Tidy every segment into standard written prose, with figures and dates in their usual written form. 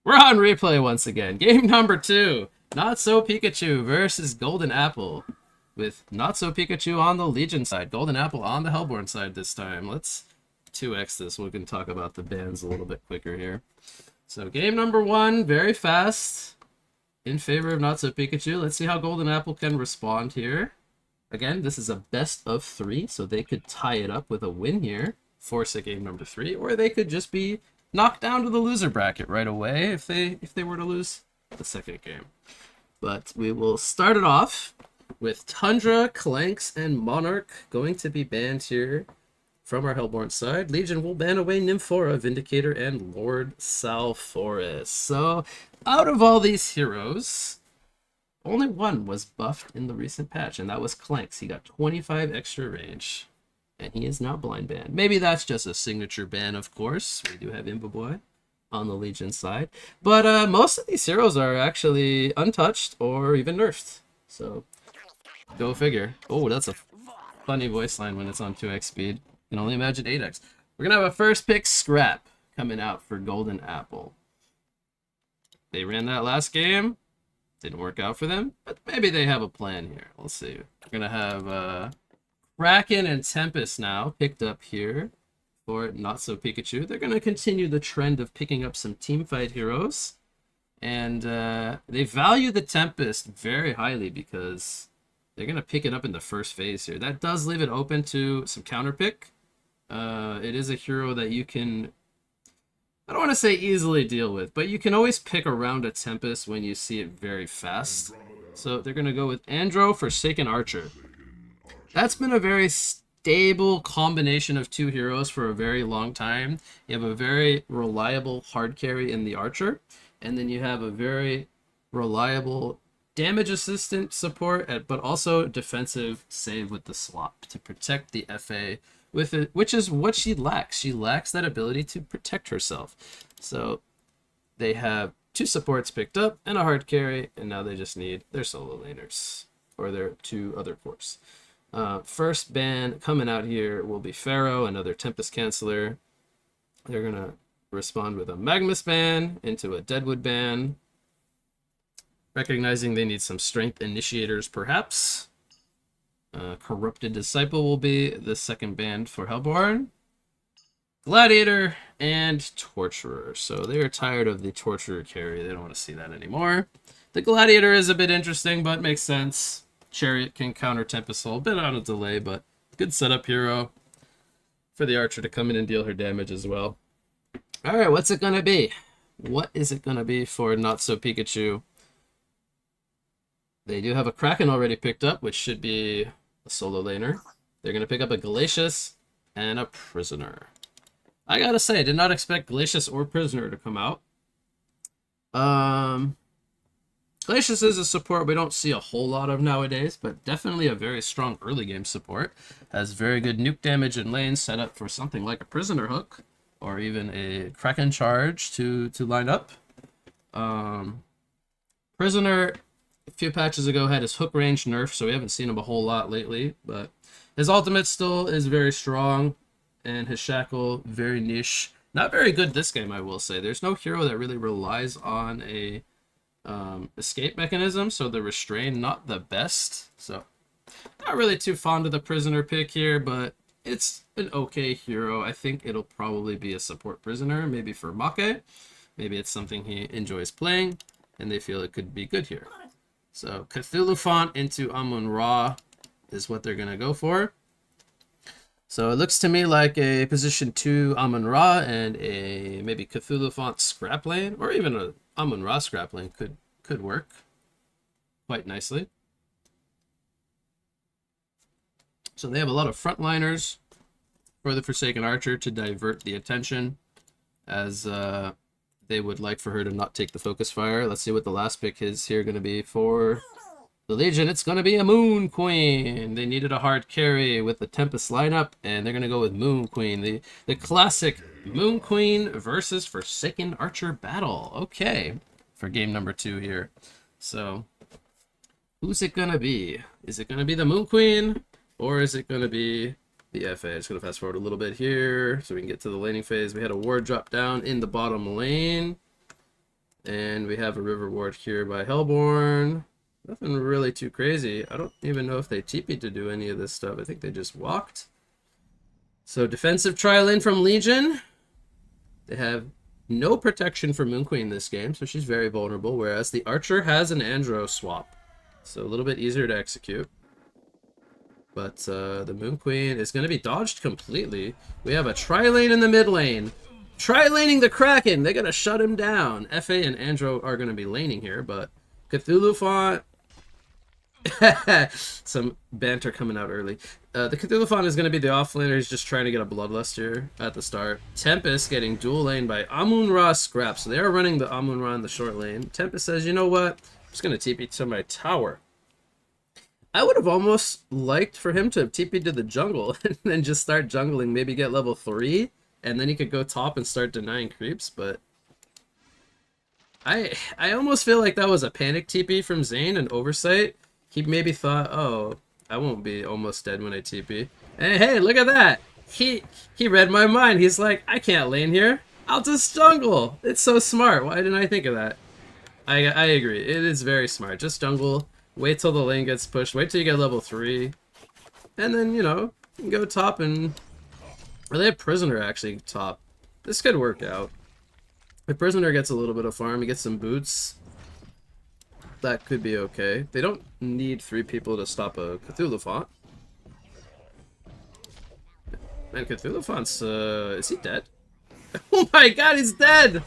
We're on replay once again. Game number 2. Not So Pikachu versus Golden Apple. With Not So Pikachu on the Legion side. Golden Apple on the Hellborn side this time. Let's 2x this. We can talk about the bans a little bit quicker here. So game number 1, very fast. In favor of Not So Pikachu. Let's see how Golden Apple can respond here. Again, this is a best of 3, so they could tie it up with a win here. Force at game number 3, or they could just be knocked down to the loser bracket right away if they were to lose the second game. But we will start it off with Tundra, Clanks, and Monarch going to be banned here from our Hellborn side. Legion will ban away Nymphora, Vindicator, and Lord Salforus. So out of all these heroes, only one was buffed in the recent patch, and that was Clanks. He got 25 extra range. And he is now blind banned. Maybe that's just a signature ban, of course. We do have Imba on the Legion side. But most of these heroes are actually untouched or even nerfed. So, go figure. Oh, that's a funny voice line when it's on 2x speed. You can only imagine 8x. We're going to have a first pick Scrap coming out for Golden Apple. They ran that last game. Didn't work out for them. But maybe they have a plan here. We'll see. We're going to have... Kraken and Tempest now picked up here for Not So Pikachu. They're going to continue the trend of picking up some teamfight heroes. And they value the Tempest very highly because they're going to pick it up in the first phase here. That does leave it open to some counter pick. It is a hero that you can, I don't want to say easily deal with, but you can always pick around a Tempest when you see it very fast. So they're going to go with Andro, Forsaken Archer. That's been a very stable combination of two heroes for a very long time. You have a very reliable hard carry in the Archer, and then you have a very reliable damage assistant support, but also defensive save with the swap to protect the FA with it, which is what she lacks. She lacks that ability to protect herself. So they have two supports picked up and a hard carry, and now they just need their solo laners or their two other cores. First ban coming out here will be Pharaoh, another Tempest Canceller. They're going to respond with a Magmus ban into a Deadwood ban. Recognizing they need some Strength Initiators, perhaps. Corrupted Disciple will be the second ban for Hellborn. Gladiator and Torturer. So they are tired of the Torturer carry. They don't want to see that anymore. The Gladiator is a bit interesting, but makes sense. Chariot can counter Tempest Soul, a bit on a delay, but good setup hero for the Archer to come in and deal her damage as well. Alright, what's it going to be? What is it going to be for Not So Pikachu? They do have a Kraken already picked up, which should be a solo laner. They're going to pick up a Glacius and a Prisoner. I gotta say, I did not expect Glacius or Prisoner to come out. Glacius is a support we don't see a whole lot of nowadays, but definitely a very strong early game support. Has very good nuke damage in lane set up for something like a Prisoner Hook, or even a Kraken Charge to line up. Prisoner, a few patches ago, had his hook range nerfed, so we haven't seen him a whole lot lately, but his ultimate still is very strong, and his Shackle, very niche. Not very good this game, I will say. There's no hero that really relies on a escape mechanism, so the Restrain not the best. So not really too fond of the Prisoner pick here, but it's an okay hero. I think it'll probably be a support Prisoner, maybe for Make. Maybe it's something he enjoys playing, and they feel it could be good here. So Cthulhu Font into Amun-Ra is what they're gonna go for. So it looks to me like a position 2 Amun-Ra and a maybe Cthulhu Font scrap lane, or even a Amun-Ra scrap lane could work quite nicely. So they have a lot of frontliners for the Forsaken Archer to divert the attention, as they would like for her to not take the focus fire. Let's see what the last pick is here going to be for the Legion. It's going to be a Moon Queen. They needed a hard carry with the Tempest lineup, and they're going to go with Moon Queen. The classic Moon Queen versus Forsaken Archer battle. Okay, for game number 2 here. So, who's it going to be? Is it going to be the Moon Queen, or is it going to be the FA? Just going to fast forward a little bit here so we can get to the laning phase. We had a ward drop down in the bottom lane. And we have a river ward here by Hellborn. Nothing really too crazy. I don't even know if they TP'd to do any of this stuff. I think they just walked. So defensive trial in from Legion. They have no protection for Moon Queen this game, so she's very vulnerable, whereas the Archer has an Andro swap. So a little bit easier to execute. But the Moon Queen is going to be dodged completely. We have a tri-lane in the mid lane. Tri-laning the Kraken. They're going to shut him down. FA and Andro are going to be laning here, but Cthulhu Font... Some banter coming out early. The Cthulhu Font is going to be the offlaner. He's just trying to get a Bloodluster at the start. Tempest getting dual lane by Amun-Ra Scrap. So they are running the Amun-Ra in the short lane. Tempest says, you know what? I'm just going to TP to my tower. I would have almost liked for him to have TP'd to the jungle and then just start jungling, maybe get level 3, and then he could go top and start denying creeps, but I almost feel like that was a panic TP from Zane, an oversight. He maybe thought, oh, I won't be almost dead when I TP. And hey, look at that! He read my mind. He's like, I can't lane here. I'll just jungle. It's so smart. Why didn't I think of that? I agree. It is very smart. Just jungle. Wait till the lane gets pushed. Wait till you get level 3. And then, you know, you can go top and... Or they have Prisoner actually top. This could work out. If Prisoner gets a little bit of farm, he gets some boots. That could be okay. They don't need 3 people to stop a Cthulhu Font. Man, Cthulhu Font's, is he dead? Oh my god, he's dead!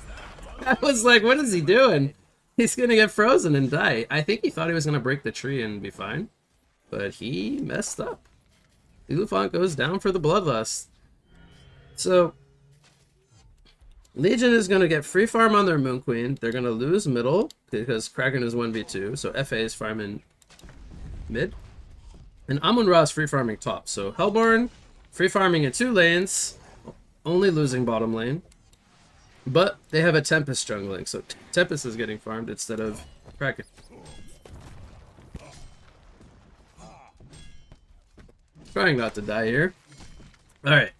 I was like, what is he doing? He's gonna get frozen and die. I think he thought he was gonna break the tree and be fine. But he messed up. Cthulhu Font goes down for the Bloodlust. So, Legion is gonna get free farm on their Moon Queen. They're gonna lose middle, because Kraken is 1v2, so FA is farming mid. And Amun-Ra is free farming top. So Hellborn, free farming in 2 lanes, only losing bottom lane. But they have a Tempest jungling, so Tempest is getting farmed instead of Kraken. Trying not to die here. Alright.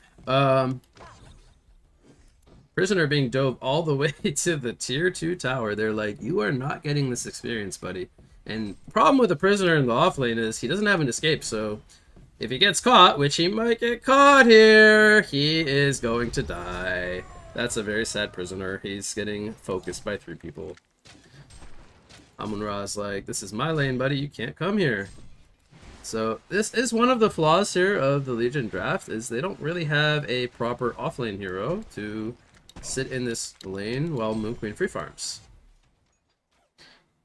Prisoner being dove all the way to the tier 2 tower. They're like, you are not getting this experience, buddy. And the problem with the Prisoner in the off lane is he doesn't have an escape, so if he gets caught, which he might get caught here, he is going to die. That's a very sad Prisoner. He's getting focused by 3 people. Amun-Ra is like, this is my lane, buddy. You can't come here. So this is one of the flaws here of the Legion draft, is they don't really have a proper offlane hero to sit in this lane while Moon Queen free farms.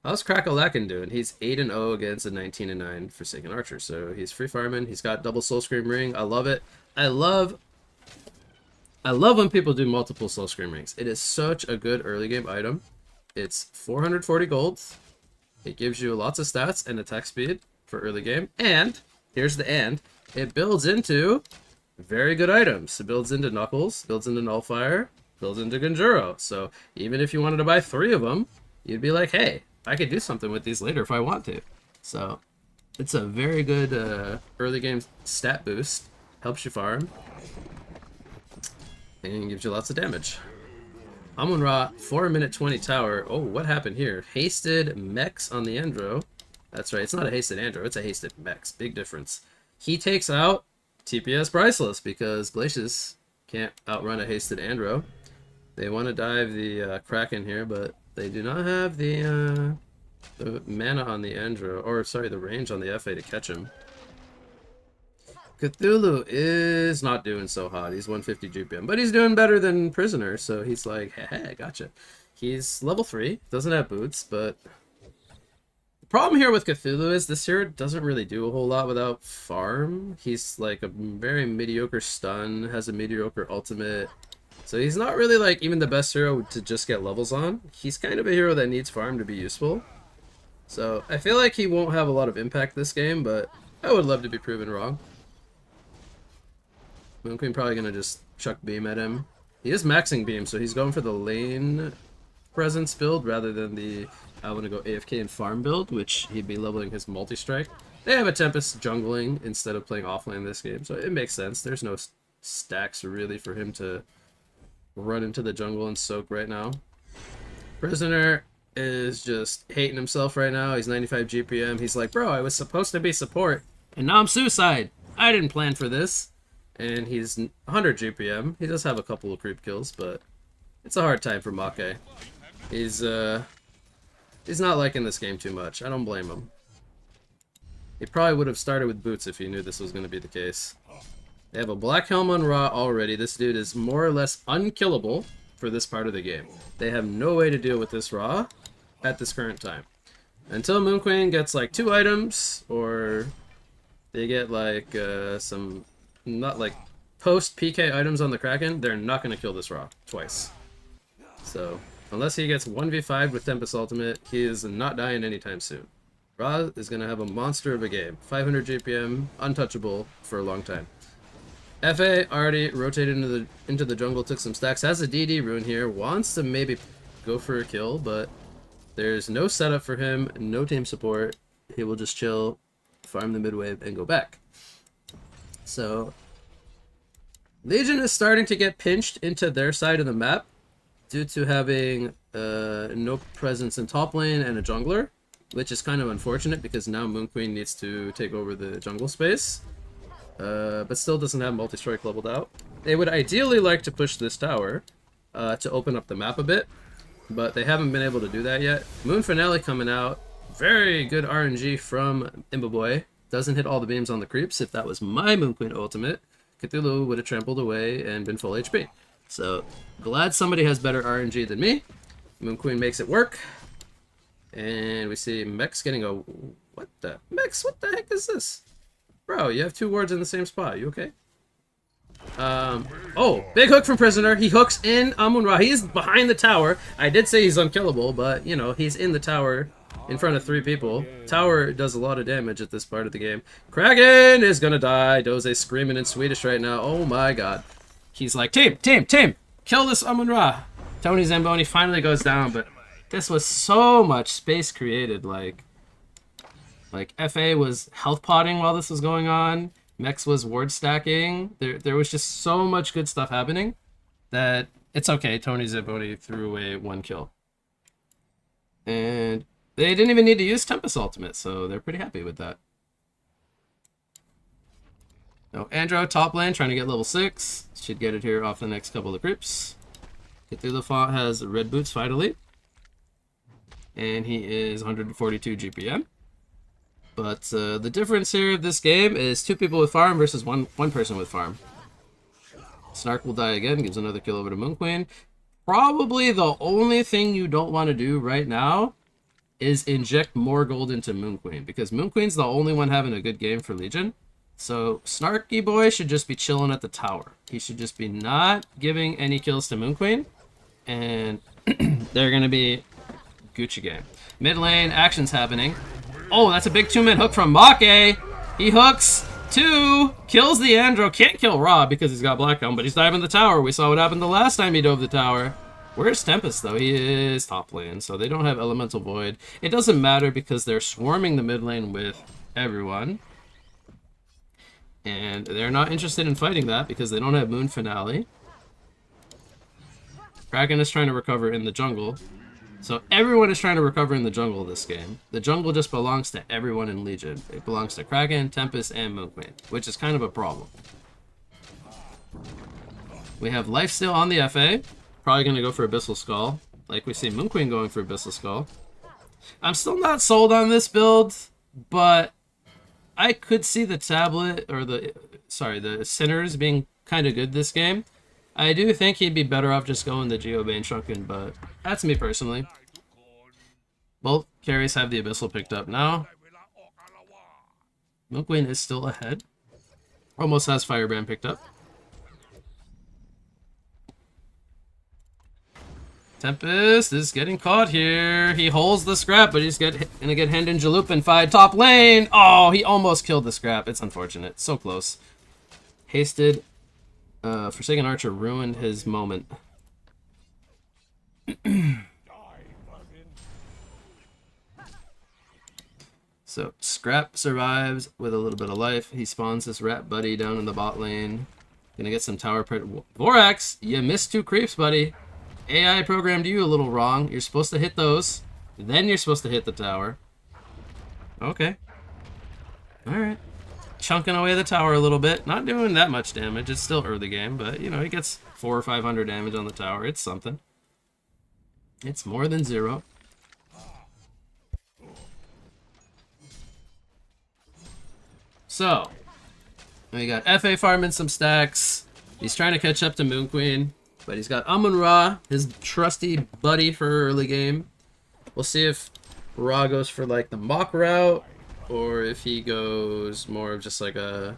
How's Crackalakin doing? He's 8-0 against a 19-9 Forsaken Archer. So he's free farming. He's got double Soul Scream Ring. I love it. I love when people do multiple Soul Scream Rings. It is such a good early game item. It's 440 gold. It gives you lots of stats and attack speed for early game. And, here's the and, it builds into very good items. It builds into Knuckles, builds into Nullfire, builds into Ganjuro. So even if you wanted to buy 3 of them, you'd be like, hey, I could do something with these later if I want to. So it's a very good early game stat boost. Helps you farm. And gives you lots of damage. Amun-Ra, 4-minute 20 tower. Oh, what happened here? Hasted Mechs on the Andro. That's right, it's not a hasted Andro, it's a hasted Mechs. Big difference. He takes out TPS Priceless because Glacius can't outrun a hasted Andro. They want to dive the Kraken here, but they do not have the mana on the Andro, or sorry, the range on the FA to catch him. Cthulhu is not doing so hot. He's 150 GPM, but he's doing better than Prisoner, so he's like, hey, gotcha. He's level 3, doesn't have boots, but the problem here with Cthulhu is this hero doesn't really do a whole lot without farm. He's like a very mediocre stun, has a mediocre ultimate, so he's not really like even the best hero to just get levels on. He's kind of a hero that needs farm to be useful. So I feel like he won't have a lot of impact this game, but I would love to be proven wrong. Moon Queen probably gonna just chuck beam at him. He is maxing beam, so he's going for the lane presence build rather than the I want to go AFK and farm build, which he'd be leveling his multi-strike. They have a Tempest jungling instead of playing offlane this game, so it makes sense. There's no stacks really for him to run into the jungle and soak right now. Prisoner is just hating himself right now. He's 95 GPM. He's like, bro, I was supposed to be support, and now I'm suicide. I didn't plan for this. And he's 100 GPM. He does have a couple of creep kills, but it's a hard time for Make. He's not liking this game too much. I don't blame him. He probably would have started with boots if he knew this was going to be the case. They have a Black Helm on Ra already. This dude is more or less unkillable for this part of the game. They have no way to deal with this Ra at this current time. Until Moon Queen gets like 2 items, or they get like some, not like post PK items on the Kraken, they're not going to kill this Ra twice. So, unless he gets 1v5 with Tempest Ultimate, he is not dying anytime soon. Ra is going to have a monster of a game. 500 GPM, untouchable for a long time. FA already rotated into the jungle, took some stacks, has a DD rune here, wants to maybe go for a kill, but there's no setup for him, no team support. He will just chill, farm the mid wave, and go back. So, Legion is starting to get pinched into their side of the map due to having no presence in top lane and a jungler, which is kind of unfortunate because now Moon Queen needs to take over the jungle space. But still doesn't have multi-strike leveled out. They would ideally like to push this tower to open up the map a bit, but they haven't been able to do that yet. Moon Finale coming out. Very good RNG from Imbaboy. Doesn't hit all the beams on the creeps. If that was my Moon Queen ultimate, Cthulhu would have trampled away and been full HP. So, glad somebody has better RNG than me. Moon Queen makes it work. And we see Mex getting a... What the... Mex, what the heck is this? Bro, you have 2 wards in the same spot. You okay? Oh, big hook from Prisoner. He hooks in Amun-Ra. He is behind the tower. I did say he's unkillable, but, you know, he's in the tower in front of 3 people. Tower does a lot of damage at this part of the game. Kraken is gonna die. Doze screaming in Swedish right now. Oh my god. He's like, team! Kill this Amun-Ra! Tony Zamboni finally goes down, but this was so much space created, like FA was health potting while this was going on. Mex was ward stacking. There was just so much good stuff happening that it's okay. Tony Zamboni threw away 1 kill. And they didn't even need to use Tempest Ultimate, so they're pretty happy with that. Now, Andro, top lane, trying to get level 6. Should get it here off the next couple of creeps. Cthulhu Font has red boots finally. And he is 142 GPM. But the difference here of this game is 2 people with farm versus one person with farm. Snark will die again, gives another kill over to Moon Queen. Probably the only thing you don't want to do right now is inject more gold into Moon Queen, because Moon Queen's the only one having a good game for Legion. So Snarky Boy should just be chilling at the tower. He should just be not giving any kills to Moon Queen, and they're going to be Gucci game. Mid lane, action's happening. Oh, that's a big 2-man hook from Make. He hooks 2, kills the Andro. Can't kill Ra because he's got Black Helm, but he's diving the tower. We saw what happened the last time he dove the tower. Where's Tempest, though? He is top lane, so they don't have Elemental Void. It doesn't matter because they're swarming the mid lane with everyone. And they're not interested in fighting that because they don't have Moon Finale. Kraken is trying to recover in the jungle. So everyone is trying to recover in the jungle this game. The jungle just belongs to everyone in Legion. It belongs to Kraken, Tempest, and Moon Queen, which is kind of a problem. We have Lifesteal on the FA. Probably going to go for Abyssal Skull. Like we see Moon Queen going for Abyssal Skull. I'm still not sold on this build, but I could see the tablet, or the Sinners being kind of good this game. I do think he'd be better off just going the Geobane Shrunken, but that's me personally. Both carries have the Abyssal picked up now. Moon Queen is still ahead. Almost has Firebrand picked up. Tempest is getting caught here. He holds the scrap, but he's gonna get Hendon Jalupin-fied top lane. Oh, he almost killed the scrap. It's unfortunate. So close. Hasted. Forsaken Archer ruined his moment. So, Scrap survives with a little bit of life. He spawns this rat buddy down in the bot lane. Gonna get some tower... Vorax, you missed 2 creeps, buddy. AI programmed you a little wrong. You're supposed to hit those. Then you're supposed to hit the tower. Okay. Alright. Chunking away the tower a little bit. Not doing that much damage. It's still early game, but, you know, he gets 400 or 500 damage on the tower. It's something. It's more than 0. So, we got FA farming some stacks. He's trying to catch up to Moon Queen, but he's got Amun-Ra, his trusty buddy for early game. We'll see if Ra goes for like the mock route, or if he goes more of just like a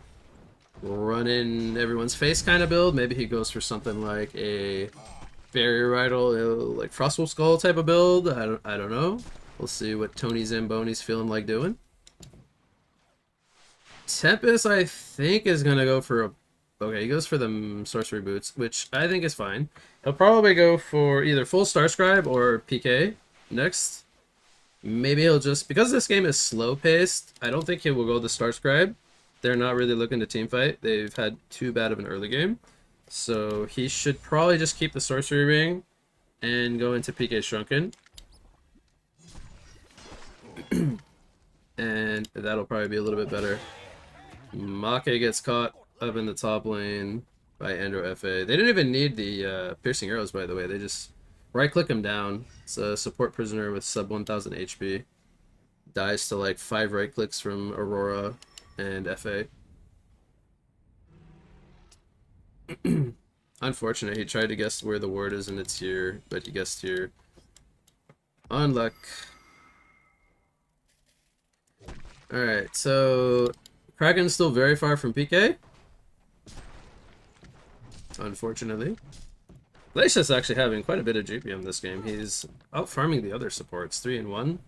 run in everyone's face kind of build. Maybe he goes for something like a barrier rifle, like Frostwolf Skull type of build. I don't know. We'll see what Tony Zamboni's feeling like doing. Tempest, I think, is gonna go for a... Okay, he goes for the sorcery boots, which I think is fine. He'll probably go for either full Starscribe or PK next. Maybe he'll just... Because this game is slow-paced, I don't think he will go the Starscribe. They're not really looking to teamfight. They've had too bad of an early game. So he should probably just keep the Sorcery Ring and go into PK Shrunken. And that'll probably be a little bit better. Make gets caught up in the top lane by Andro FA. They didn't even need the piercing arrows, by the way. They just right-click him down. It's a support prisoner with sub 1000 HP. Dies to like 5 right-clicks from Aurora and FA. Unfortunate, he tried to guess where the ward is and it's here, but he guessed here. Unluck. Alright, so Kraken's still very far from PK. Unfortunately. Glacius actually having quite a bit of GPM this game. He's out farming the other supports, 3 and 1.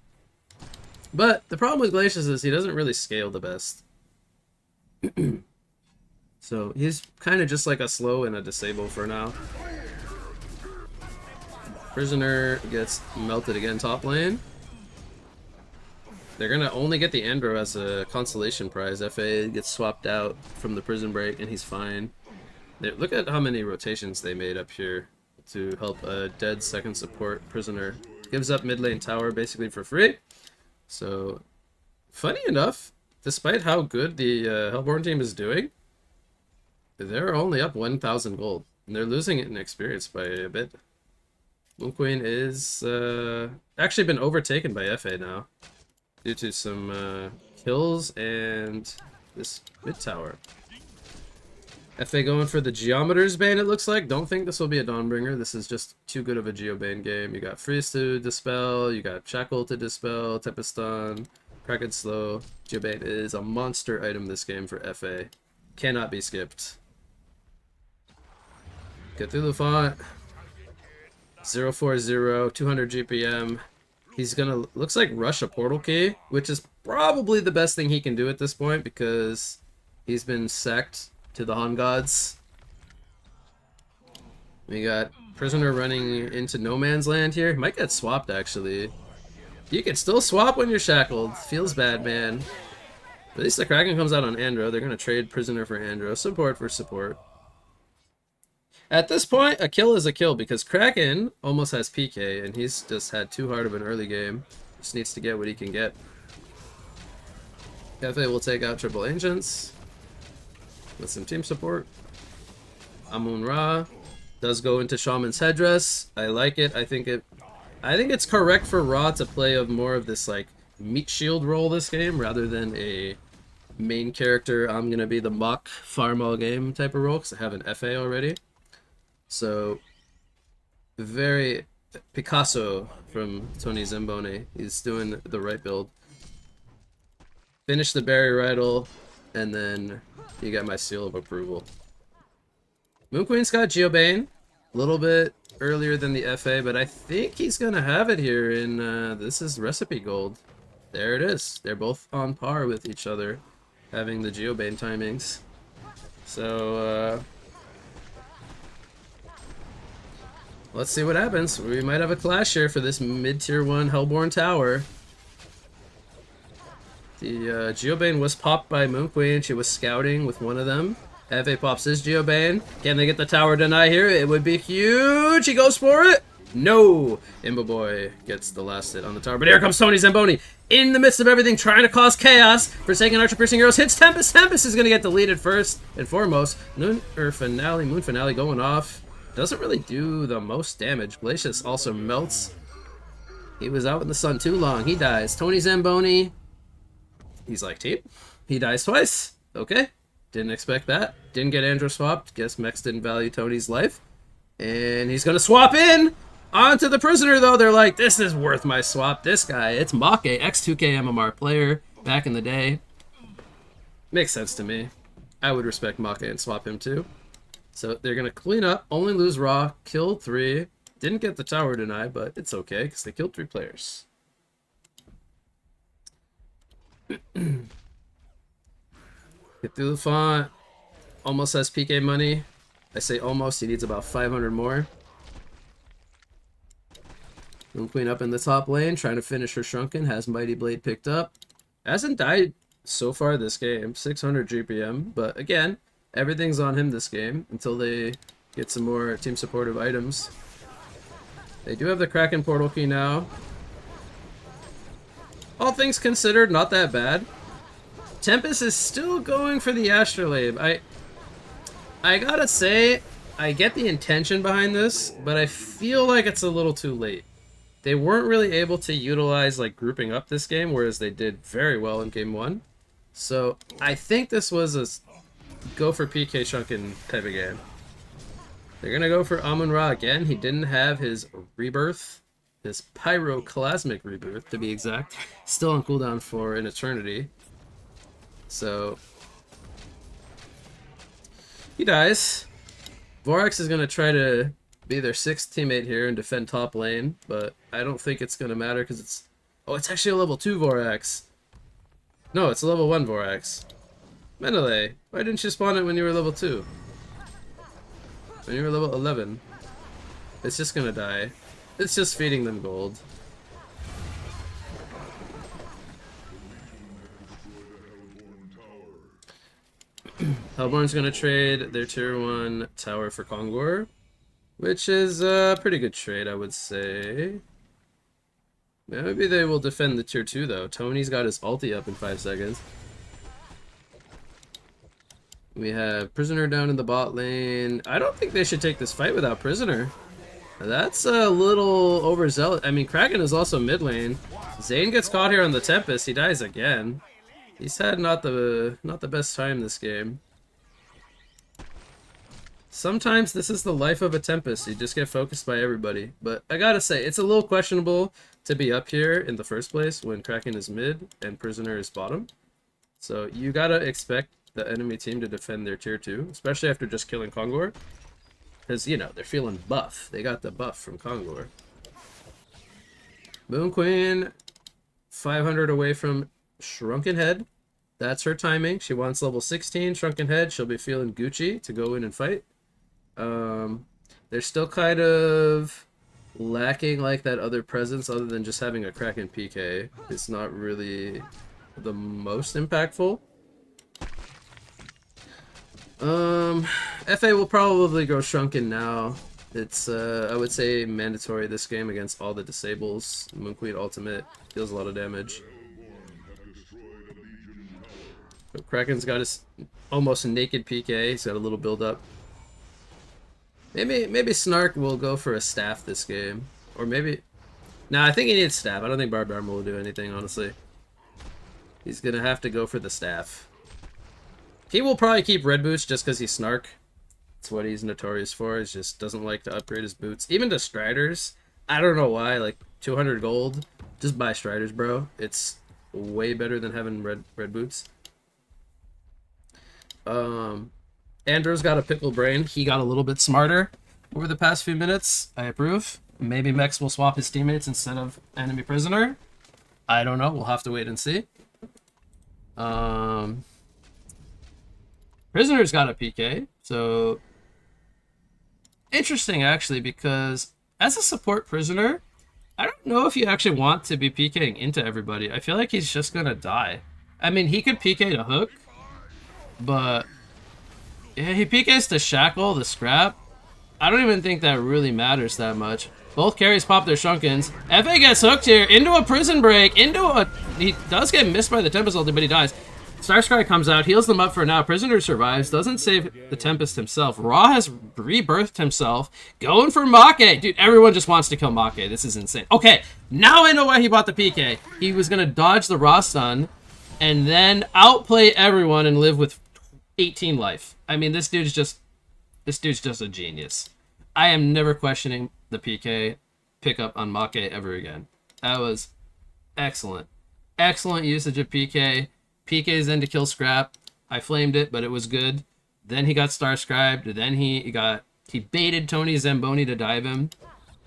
But the problem with Glacius is he doesn't really scale the best. So he's kind of just like a slow and a disable for now. Prisoner gets melted again top lane. They're gonna only get the Andro as a consolation prize. FA gets swapped out from the prison break and he's fine. Look at how many rotations they made up here to help a dead second support prisoner. Gives up mid lane tower basically for free. So, funny enough, despite how good the Hellborn team is doing, they're only up 1,000 gold. And they're losing it in experience by a bit. Moon Queen is actually been overtaken by FA now. Due to some kills and this mid tower. FA going for the Geometer's Bane, it looks like. Don't think this will be a Dawnbringer. This is just too good of a Geobane game. You got Freeze to dispel, you got Shackle to dispel, Tempest Stun, Kraken Slow. Geobane is a monster item this game for FA. Cannot be skipped. Get through the font. 040, 200 GPM. He's gonna, looks like, rush a portal key, which is probably the best thing he can do at this point because he's been sacked to the Han Gods. We got Prisoner running into no man's land here. Might get swapped, actually. You can still swap when you're shackled. Feels bad, man. At least the Kraken comes out on Andro. They're gonna trade Prisoner for Andro. Support for support. At this point, a kill is a kill because Kraken almost has PK and he's just had too hard of an early game. Just needs to get what he can get. FA will take out Triple Ancients with some team support. Amun-Ra does go into Shaman's Headdress. I like it. I think it's correct for Ra to play more of this like meat shield role this game rather than a main character. I'm gonna be the mock farm all game type of role because I have an FA already. So, very Picasso from Tony Zamboni. He's doing the right build. Finish the barrier idol, and then you got my seal of approval. Moon Queen's got Geobane, a little bit earlier than the FA, but I think he's gonna have it here in this is recipe gold. There it is. They're both on par with each other, having the Geobane timings. So, let's see what happens. We might have a clash here for this mid-tier 1 Hellborn Tower. The Geobane was popped by Moon Queen. She was scouting with one of them. FA pops his Geobane. Can they get the tower deny here? It would be huge. He goes for it. No! Imbo Boy gets the last hit on the tower. But here comes Tony Zamboni in the midst of everything, trying to cause chaos. Forsaken Archer Piercing Arrows hits Tempest. Tempest is going to get deleted first and foremost. Moon Finale going off. Doesn't really do the most damage. Glacius also melts. He was out in the sun too long. He dies. Tony Zamboni. He's like, team. He dies twice. Okay. Didn't expect that. Didn't get Andro swapped. Guess Mex didn't value Tony's life. And he's going to swap in onto the prisoner, though. They're like, this is worth my swap. This guy, it's Make, X2K MMR player back in the day. Makes sense to me. I would respect Make and swap him too. So they're going to clean up, only lose Raw, killed 3. Didn't get the tower deny, but it's okay because they killed 3 players. Get through the font. Almost has PK money. I say almost, he needs about 500 more. Moon Queen up in the top lane, trying to finish her Shrunken. Has Mighty Blade picked up. Hasn't died so far this game. 600 GPM, but again, everything's on him this game until they get some more team supportive items. They do have the Kraken portal key now. All things considered, not that bad. Tempest is still going for the Astrolabe. I gotta say, I get the intention behind this, but I feel like it's a little too late. They weren't really able to utilize like grouping up this game, whereas they did very well in game 1. So I think this was a go for PK Shrunken type of game. They're gonna go for Amun-Ra again. He didn't have his rebirth, his pyroclasmic rebirth to be exact. Still on cooldown for an eternity. So he dies. Vorax is gonna try to be their 6th teammate here and defend top lane, but I don't think it's gonna matter because it's... Oh, it's actually a level 2 Vorax. No, it's a level 1 Vorax. Menele, why didn't you spawn it when you were level 2? When you were level 11. It's just gonna die. It's just feeding them gold. Hellborn's gonna trade their tier 1 tower for Kongor, which is a pretty good trade, I would say. Maybe they will defend the tier 2 though. Tony's got his ulti up in 5 seconds. We have Prisoner down in the bot lane. I don't think they should take this fight without Prisoner. That's a little overzealous. I mean, Kraken is also mid lane. Zane gets caught here on the Tempest. He dies again. He's had not the best time this game. Sometimes this is the life of a Tempest. You just get focused by everybody. But I gotta say, it's a little questionable to be up here in the first place when Kraken is mid and Prisoner is bottom. So you gotta expect the enemy team to defend their tier 2, especially after just killing Kongor. Because, you know, they're feeling buff. They got the buff from Kongor. Moon Queen, 500 away from Shrunken Head. That's her timing. She wants level 16 Shrunken Head. She'll be feeling Gucci to go in and fight. They're still kind of lacking like that other presence other than just having a Kraken PK. It's not really the most impactful. FA will probably go Shrunken now. It's, I would say, mandatory this game against all the disables. Moon Queen ultimate deals a lot of damage. But Kraken's got his almost naked PK. He's got a little build up. Maybe Snark will go for a staff this game. Or maybe... Nah, I think he needs staff. I don't think Barbed Armor will do anything, honestly. He's gonna have to go for the staff. He will probably keep red boots just because he's Snark. That's what he's notorious for. He just doesn't like to upgrade his boots. Even to Striders. I don't know why. Like, 200 gold. Just buy Striders, bro. It's way better than having red boots. Andrew's got a pickle brain. He got a little bit smarter over the past few minutes. I approve. Maybe Mex will swap his teammates instead of enemy prisoner. I don't know. We'll have to wait and see. Prisoner's got a PK. So interesting, actually, because as a support prisoner, I don't know if you actually want to be PKing into everybody. I feel like he's just going to die. I mean, he could PK to Hook, but yeah, he PKs to Shackle, the Scrap. I don't even think that really matters that much. Both carries pop their Shunkins. FA gets hooked here into a prison break, he does get missed by the Tempest ulti, but he dies. Starscry comes out, heals them up for now. Prisoner survives, doesn't save the Tempest himself. Ra has rebirthed himself, going for Make. Dude, everyone just wants to kill Make. This is insane. Okay, now I know why he bought the PK. He was gonna dodge the Ra stun, and then outplay everyone and live with 18 life. I mean, this dude's just a genius. I am never questioning the PK pickup on Make ever again. That was excellent. Excellent usage of PK. PK's in to kill Scrap. I flamed it, but it was good. Then he got Starscribed. Then he baited Tony Zamboni to dive him.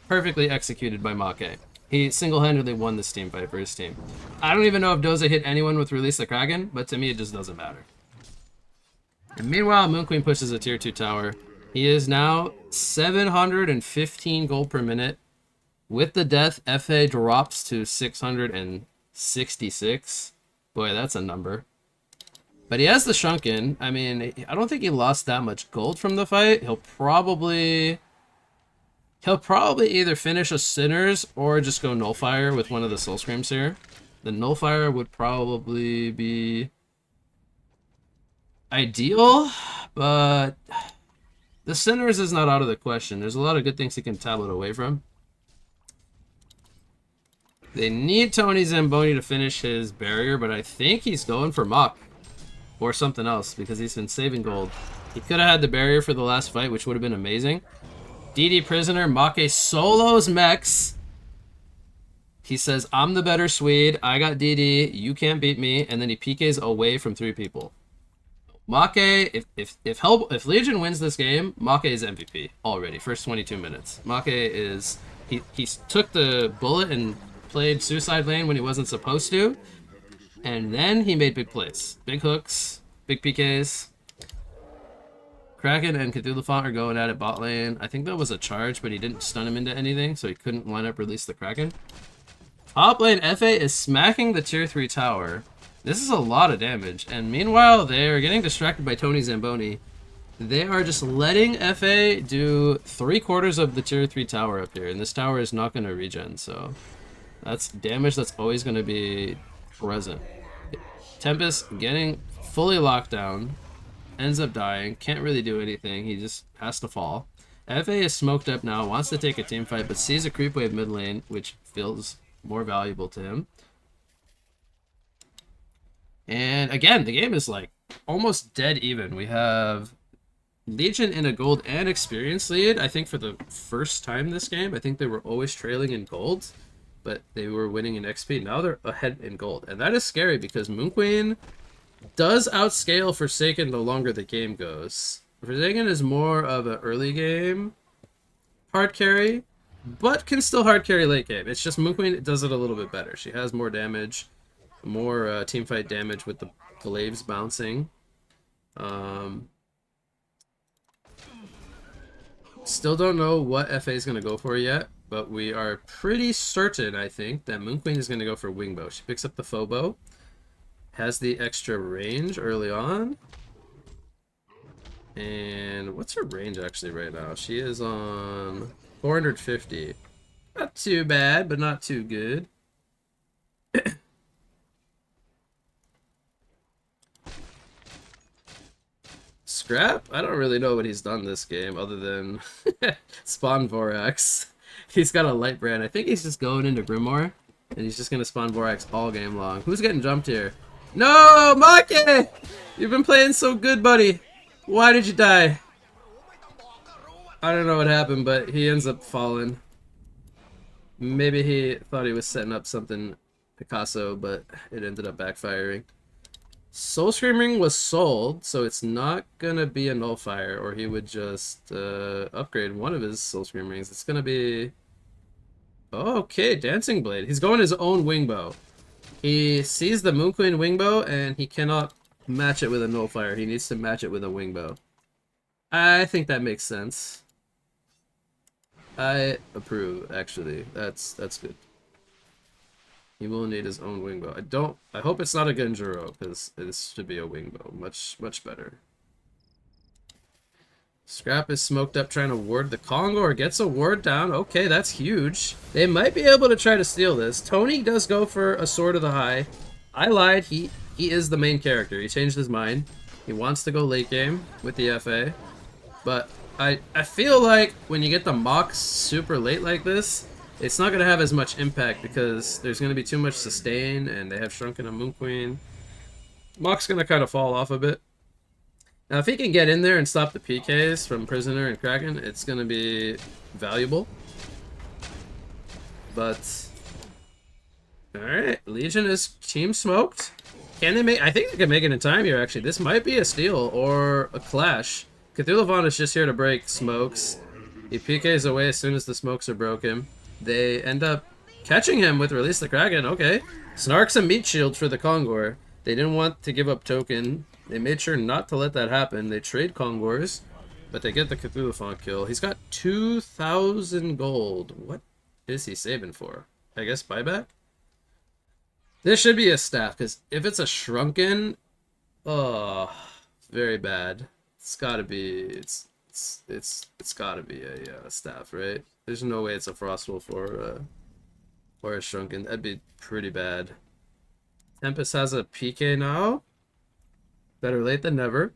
Perfectly executed by Make. He single-handedly won this team fight for his team. I don't even know if Doza hit anyone with Release the Kraken, but to me it just doesn't matter. And meanwhile, Moon Queen pushes a tier 2 tower. He is now 715 gold per minute. With the death, FA drops to 666. Boy, that's a number. But he has the Shunkin. I mean, I don't think he lost that much gold from the fight. He'll probably either finish a Sinners or just go Nullfire with one of the Soul Screams here. The Nullfire would probably be ideal, but the Sinners is not out of the question. There's a lot of good things he can tablet away from. They need Tony Zamboni to finish his barrier, but I think he's going for Mach or something else because he's been saving gold. He could have had the barrier for the last fight, which would have been amazing. DD Prisoner, Make solos Mex. He says, I'm the better Swede. I got DD. You can't beat me. And then he PKs away from 3 people. Make, if Legion wins this game, Make is MVP already. First 22 minutes. Make is... He took the bullet and played Suicide Lane when he wasn't supposed to. And then he made big plays. Big hooks, big PKs. Kraken and Cthulhu Font are going at it bot lane. I think that was a charge, but he didn't stun him into anything, so he couldn't line up release the Kraken. Top lane, FA is smacking the tier 3 tower. This is a lot of damage, and meanwhile, they're getting distracted by Tony Zamboni. They are just letting FA do 3/4 of the tier 3 tower up here, and this tower is not going to regen, so that's damage that's always going to be present. Tempest getting fully locked down, ends up dying, can't really do anything, he just has to fall. FA is smoked up now, wants to take a team fight, but sees a creep wave mid lane, which feels more valuable to him. And again, the game is like almost dead even. We have Legion in a gold and experience lead, I think for the first time this game. I think they were always trailing in gold, but they were winning in XP. Now they're ahead in gold. And that is scary because Moon Queen does outscale Forsaken the longer the game goes. Forsaken is more of an early game hard carry, but can still hard carry late game. It's just Moon Queen does it a little bit better. She has more damage, more teamfight damage with the glaives bouncing. Still don't know what FA is going to go for yet, but we are pretty certain, I think, that Moon Queen is going to go for Wingbow. She picks up the Phobo, has the extra range early on. And what's her range actually right now? She is on 450. Not too bad, but not too good. Scrap? I don't really know what he's done this game other than spawn Vorax. He's got a light brand. I think he's just going into Grimoire, and he's just going to spawn Vorax all game long. Who's getting jumped here? No, Make! You've been playing so good, buddy. Why did you die? I don't know what happened, but he ends up falling. Maybe he thought he was setting up something Picasso, but it ended up backfiring. Soul Scream Ring was sold, so it's not gonna be a Nullfire, or he would just upgrade one of his Soul Scream Rings. It's gonna be... Oh, okay, Dancing Blade. He's going his own Wingbow. He sees the Moon Queen Wingbow, and he cannot match it with a Nullfire. He needs to match it with a Wingbow. I think that makes sense. I approve, actually. That's good. He will need his own Wingbow. I hope it's not a Genjuro, because this should be a Wingbow. Much better. Scrap is smoked up trying to ward the Kongor. Gets a ward down. Okay, that's huge. They might be able to try to steal this. Tony does go for a Sword of the High. I lied. He is the main character. He changed his mind. He wants to go late game with the FA. But I feel like when you get the mocks super late like this, it's not going to have as much impact because there's going to be too much sustain and they have Shrunken and Moon Queen. Mock's going to kind of fall off a bit. Now, if he can get in there and stop the PKs from Prisoner and Kraken, it's going to be valuable. But, alright, Legion is team smoked. Can they make, I think they can make it in time here, actually. This might be a steal or a clash. Cthulhu is just here to break smokes. He PKs away as soon as the smokes are broken. They end up catching him with Release the Kraken. Okay. Snarks a meat shield for the Kongor. They didn't want to give up token. They made sure not to let that happen. They trade Kongors, but they get the Cthulhu kill. He's got 2,000 gold. What is he saving for? I guess buyback? This should be a staff, because if it's a Shrunken, oh, very bad. It's gotta be, it's gotta be a staff, right? There's no way it's a Frostwolf or a Shrunken. That'd be pretty bad. Tempest has a PK now. Better late than never.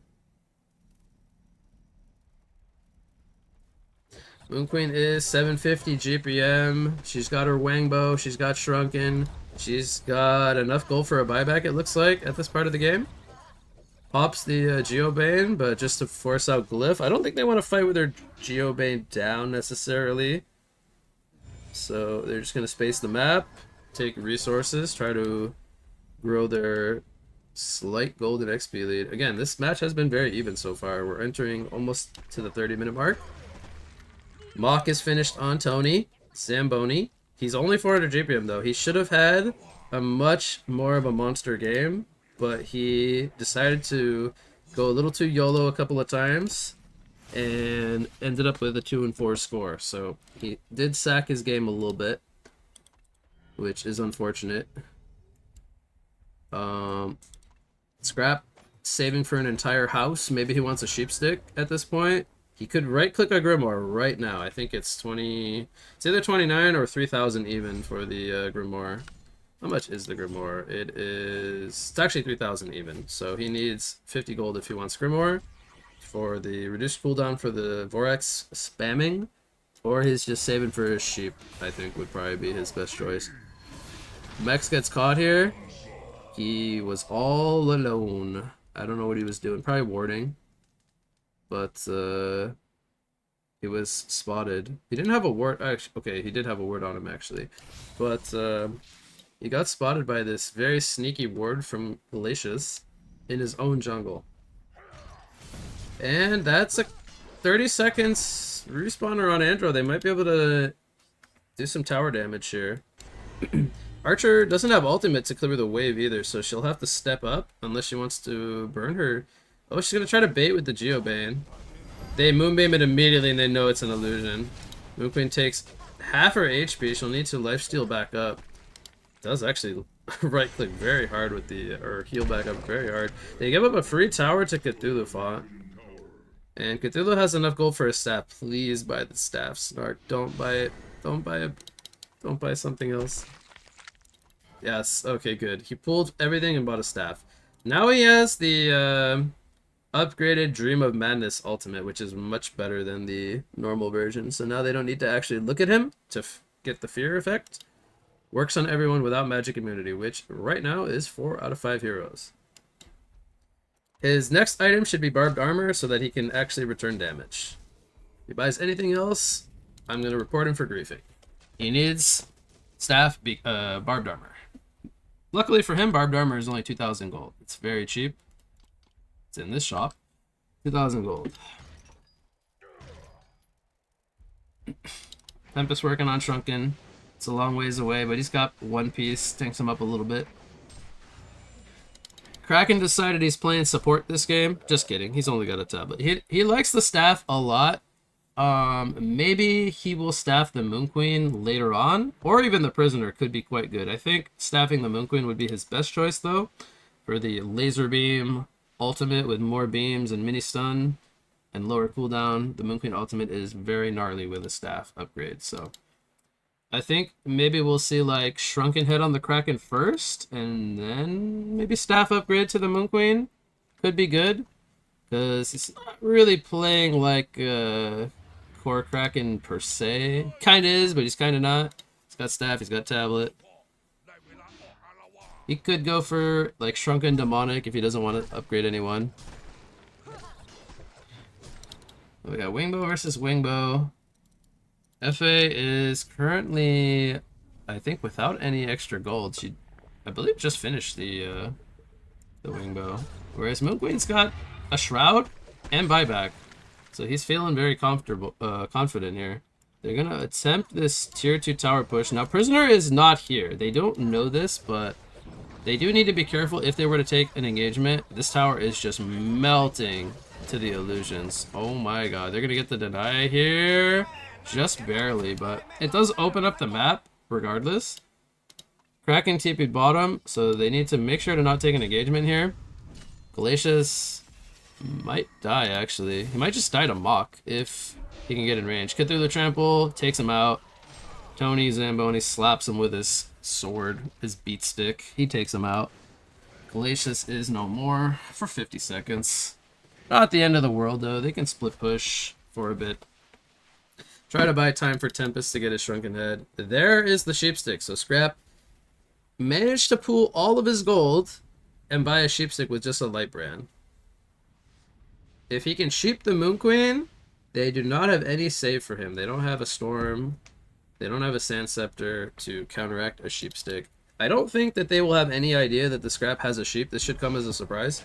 Moon Queen is 750 GPM. She's got her Wangbo. She's got Shrunken. She's got enough gold for a buyback, it looks like, at this part of the game. Pops the Geobane, but just to force out Glyph. I don't think they want to fight with their Geobane down necessarily. So they're just going to space the map, take resources, try to grow their slight golden XP lead. Again, this match has been very even so far. We're entering almost to the 30-minute mark. Mock is finished on Tony. Zamboni. He's only 400 GPM though. He should have had a much more of a monster game, but he decided to go a little too YOLO a couple of times and ended up with a 2-4 score. So he did sack his game a little bit, which is unfortunate. Scrap saving for an entire house. Maybe he wants a sheepstick at this point. He could right-click a Grimoire right now. I think it's 20... It's either 29 or 3,000 even for the Grimoire. How much is the Grimoire? It is... It's actually 3,000 even. So he needs 50 gold if he wants Grimoire. For the reduced cooldown for the Vorax spamming. Or he's just saving for his sheep, I think would probably be his best choice. Mex gets caught here. He was all alone. I don't know what he was doing. Probably warding. But he was spotted. He didn't have a ward. Actually, okay, he did have a ward on him actually. But he got spotted by this very sneaky ward from Glacius in his own jungle. And that's a 30 seconds respawner on Andro. They might be able to do some tower damage here. Archer doesn't have ultimate to clear the wave either, so she'll have to step up unless she wants to burn her. Oh, she's going to try to bait with the Geobane. They Moonbeam it immediately and they know it's an illusion. Moon Queen takes half her HP. She'll need to lifesteal back up. Does actually right-click very hard with the... or heal back up very hard. They give up a free tower to Cthulhu Font. And Cthulhu has enough gold for a staff. Please buy the staff, Snark. Don't buy it. Don't buy it. Don't buy something else. Yes, okay, good. He pulled everything and bought a staff. Now he has the upgraded Dream of Madness ultimate, which is much better than the normal version. So now they don't need to actually look at him to get the fear effect. Works on everyone without magic immunity, which right now is 4 out of 5 heroes. His next item should be Barbed Armor so that he can actually return damage. If he buys anything else, I'm going to report him for griefing. He needs staff, Barbed Armor. Luckily for him, Barbed Armor is only 2,000 gold. It's very cheap. It's in this shop. 2,000 gold. Tempest working on Shrunken. It's a long ways away, but he's got one piece. Tanks him up a little bit. Kraken decided he's playing support this game. Just kidding. He's only got a tablet. He likes the staff a lot. Maybe he will staff the Moon Queen later on, or even the Prisoner could be quite good. I think staffing the Moon Queen would be his best choice though, for the laser beam ultimate with more beams and mini stun. and lower cooldown. The Moon Queen ultimate is very gnarly with a staff upgrade, so I think maybe we'll see like Shrunken Head on the Kraken first, and then maybe staff upgrade to the Moon Queen. Could be good, because he's not really playing like Core Kraken per se. Kind of is, but he's kind of not. He's got staff, he's got tablet. He could go for like Shrunken Demonic if he doesn't want to upgrade anyone. We got Wingbow versus Wingbow. FA is currently, I think, without any extra gold. She, I believe, just finished the Wingbow. Whereas Moon Queen's got a Shroud and Buyback. So he's feeling very comfortable, confident here. They're gonna attempt this tier 2 tower push. Now, Prisoner is not here. They don't know this, but they do need to be careful if they were to take an engagement. This tower is just melting to the illusions. Oh my god, they're gonna get the deny here. Just barely, but it does open up the map regardless. Kraken TP'd bottom, so they need to make sure to not take an engagement here. Glacius might die, actually. He might just die to Mach if he can get in range. Cthulhu Trample takes him out. Tony Zamboni slaps him with his sword, his beat stick. He takes him out. Glacius is no more for 50 seconds. Not the end of the world, though. They can split push for a bit. Try to buy time for Tempest to get his Shrunken Head. There is the Sheepstick. So Scrap managed to pool all of his gold and buy a Sheepstick with just a light brand. If he can sheep the Moon Queen, they do not have any save for him. They don't have a Storm. They don't have a Sand Scepter to counteract a Sheepstick. I don't think that they will have any idea that the Scrap has a sheep. This should come as a surprise.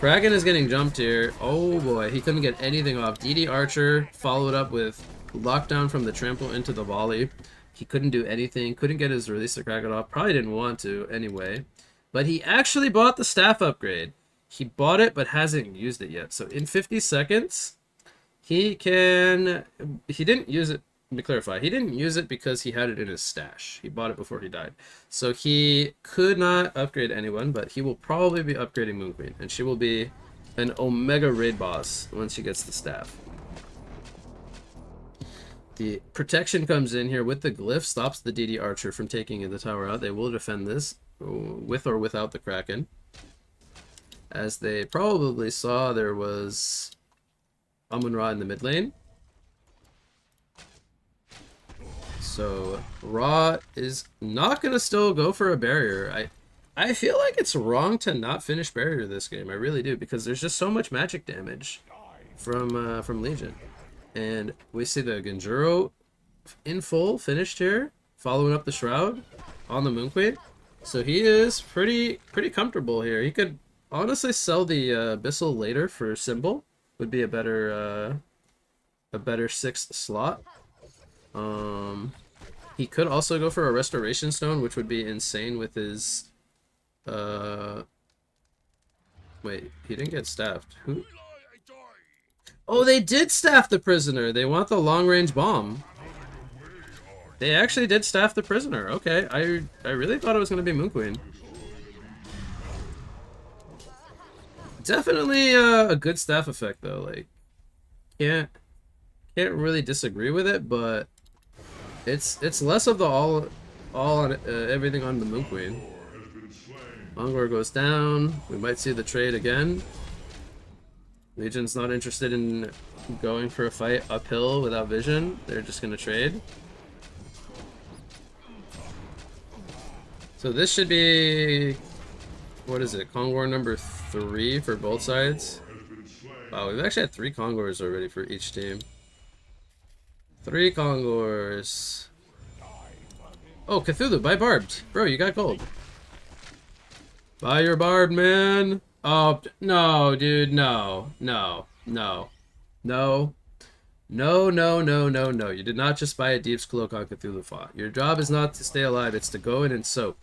Kraken is getting jumped here. Oh boy, he couldn't get anything off. DD Archer followed up with lockdown from the trample into the volley. He couldn't do anything. Couldn't get his release to Kraken off. Probably didn't want to anyway. But he actually bought the staff upgrade. He bought it but hasn't used it yet. So in 50 seconds, he can... He didn't use it. Let me clarify. He didn't use it because he had it in his stash. He bought it before he died. So he could not upgrade anyone, but he will probably be upgrading Moon Queen. And she will be an Omega raid boss once she gets the staff. The protection comes in here with the glyph, stops the DD Archer from taking the tower out. They will defend this with or without the Kraken. As they probably saw, there was Amun-Ra in the mid lane. So Ra is not going to still go for a barrier. I feel like it's wrong to not finish barrier this game. I really do, because there's just so much magic damage from Legion. And we see the Genjuro in full finished here, following up the Shroud on the Moon Queen. So he is pretty comfortable here. He could honestly sell the Abyssal later for Symbol. Would be a better 6th slot. He could also go for a Restoration Stone, which would be insane with his... Wait, he didn't get staffed. Who? Oh, they did staff the Prisoner! They want the long-range bomb. They actually did staff the Prisoner. Okay, I really thought it was going to be Moon Queen. Definitely a good staff effect, though. Like, can't really disagree with it, but it's less of the all on everything on the Moon Queen. Ongor goes down. We might see the trade again. Legion's not interested in going for a fight uphill without vision. They're just gonna trade. So this should be, what is it, Kongor number 3 for both sides. Wow, we've actually had 3 Kongors already for each team. 3 Kongors. Oh, Cthulhu, buy Barbed. Bro, you got gold. Buy your Barbed, man. Oh, no, dude, no. No. No. No. No, no, no, no, no. You did not just buy a Deep's Cloak on Cthulhu Fa. Your job is not to stay alive, it's to go in and soak.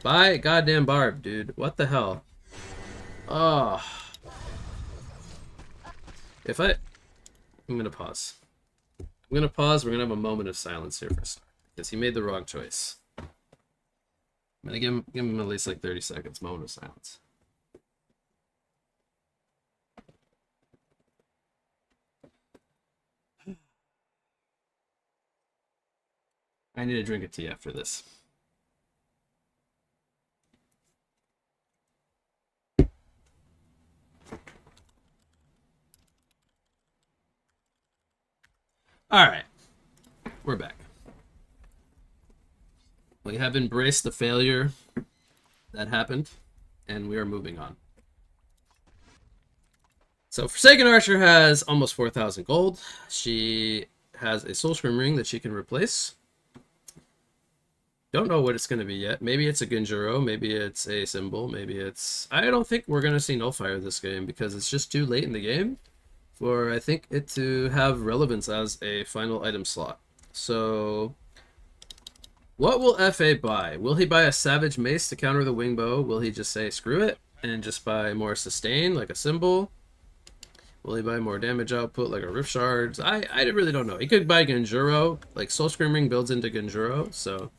Buy goddamn Barb, dude. What the hell? Oh. I'm gonna pause. I'm gonna pause. We're gonna have a moment of silence here for a start, because he made the wrong choice. I'm gonna give him at least like 30 seconds. Moment of silence. I need to drink a tea after this. Alright. We're back. We have embraced the failure that happened, and we are moving on. So Forsaken Archer has almost 4,000 gold. She has a Soul Scream ring that she can replace. Don't know what it's going to be yet. Maybe it's a Genjuro, maybe it's a symbol, maybe it's... I don't think we're going to see Nullfire this game because it's just too late in the game for, I think, it to have relevance as a final item slot. So, what will FA buy? Will he buy a Savage Mace to counter the Wingbow? Will he just say, screw it, and just buy more sustain, like a symbol? Will he buy more damage output, like a Rift Shards? I really don't know. He could buy Genjuro. Like, Soul Scream Ring builds into Genjuro, so...